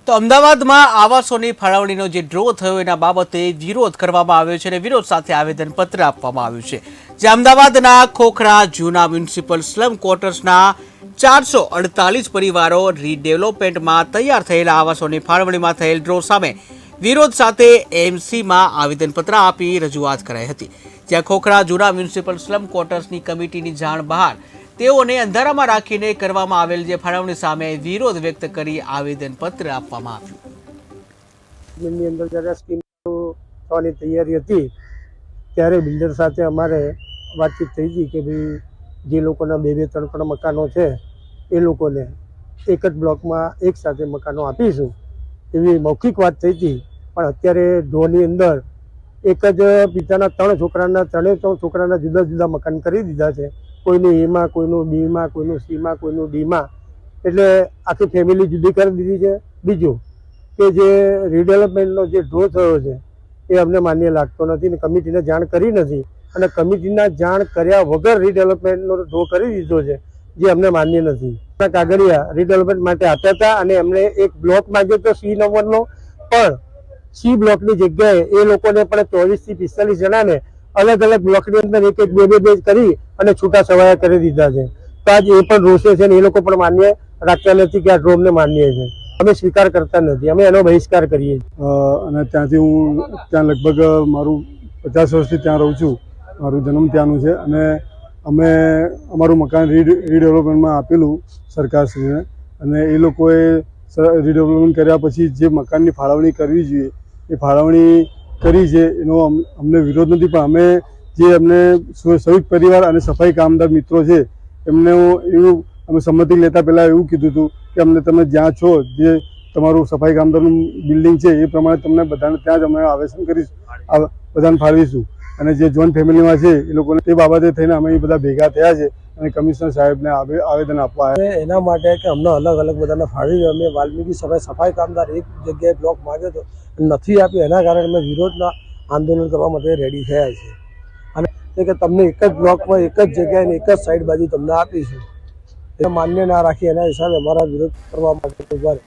તો અમદાવાદમાં આવાસોની ફાળવણીનો જે ડ્રો થયો એના બાબતે વિરોધ કરવામાં આવ્યો છે અને વિરોધ સાથે આવેદનપત્ર આપવામાં આવ્યું છે જે અમદાવાદના ખોખરા જૂના મ્યુનિસિપલ સ્લમ ક્વાર્ટર્સના 448 પરિવારો રીડેવલપમેન્ટમાં તૈયાર થયેલા આવાસોની ફાળવણીમાં થયેલ ડ્રો સામે વિરોધ સાથે એમસીમાં આવેદનપત્ર આપી રજૂઆત કરાઈ હતી। જ્યાં ખોખરા જૂના મ્યુનિસિપલ સ્લમ ક્વાર્ટર્સની કમિટીની જાણ બહાર તેઓને અંધારામાં રાખીને કરવામાં આવેલ જે ફાળવણી સામે વિરોધ વ્યક્ત કરી આવેદનપત્ર આપવામાં આવ્યું। ની અંદર જ્યારે સ્કીમ થવાની તૈયારી હતી ત્યારે બિલ્ડર સાથે અમારે વાતચીત થઈ હતી કે ભાઈ જે લોકોના 2-3 મકાનો છે એ લોકોને એક જ બ્લોકમાં એક સાથે મકાનો આપીશું એવી મૌખિક વાત થઈ હતી। પણ અત્યારે ડ્રોની અંદર એક જ પિતાના 3 છોકરાના 3 છોકરાના જુદા જુદા મકાન કરી દીધા છે। કોઈનું એમાં, કોઈનું બીમાં, કોઈનું સીમાં, કોઈનું ડીમાં, એટલે આખી ફેમિલી જુદી કરી દીધી છે। બીજું કે જે રીડેવલપમેન્ટનો જે ડ્રો થયો છે એ અમને માન્ય લાગતો નથી ને કમિટીને જાણ કરી નથી અને કમિટીના જાણ કર્યા વગર રીડેવલપમેન્ટનો ડ્રો કરી દીધો છે જે અમને માન્ય નથી। કાગળિયા રીડેવલપમેન્ટ માટે આપ્યા હતા અને એમને એક બ્લોક માંગ્યો હતો C નંબરનો, પણ C બ્લોકની જગ્યાએ એ લોકોને પણ 24 થી 45 જણાને અલગ અલગ બ્લોકની અંદર એક 2 કરી અને છૂટા છવાયા કરી દીધા છે। તો આજ એ પણ રોષે છે ને એ લોકો પણ માન્ય રાખતા નથી કે આ ડ્રોમને માન્ય છે। અમે સ્વીકાર કરતા નથી, અમે એનો બહિષ્કાર કરીએ છીએ। અને ત્યાંથી હું ત્યાં લગભગ મારું 50 વર્ષથી ત્યાં રહું છું, મારું જન્મ ત્યાંનું છે અને અમે અમારું મકાન રીડેવલપમેન્ટમાં આપેલું સરકારશ્રીને અને એ લોકોએ રીડેવલપમેન્ટ કર્યા પછી જે મકાનની ફાળવણી કરવી જોઈએ એ ફાળવણી કરી છે એનો અમને વિરોધ નથી, પણ અમે જે અમને સંયુક્ત પરિવાર અને સફાઈ કામદાર મિત્રો છે એમને એવું અમે સંમતિ લેતા પહેલાં એવું કીધું હતું કે અમને તમે જ્યાં છો જે તમારું સફાઈ કામદારનું બિલ્ડિંગ છે એ પ્રમાણે તમને બધાને ત્યાં જ અમે આવેદન કરીશું, બધાને ફાળવીશું અને જે જોઈન્ટ ફેમિલીમાં છે એ લોકોને તે બાબતે થઈને અમે એ બધા ભેગા થયા છે અને કમિશનર સાહેબને આવેદન આપવા આવ્યા એના માટે કે અમને અલગ અલગ બધાને ફાળવી અમે વાલ્મીકી સફાઈ કામદાર એક જગ્યાએ બ્લોક માંગ્યો હતો નથી આપ્યું, એના કારણે અમે વિરોધના આંદોલન કરવા માટે રેડી થયા છીએ અને કે તમને એક જ બ્લોકમાં એક જ જગ્યાએ એક જ સાઈડ બાજુ તમને આપીશું, એ માન્ય ના રાખી એના હિસાબે અમારા વિરોધ કરવા માટે ઉભા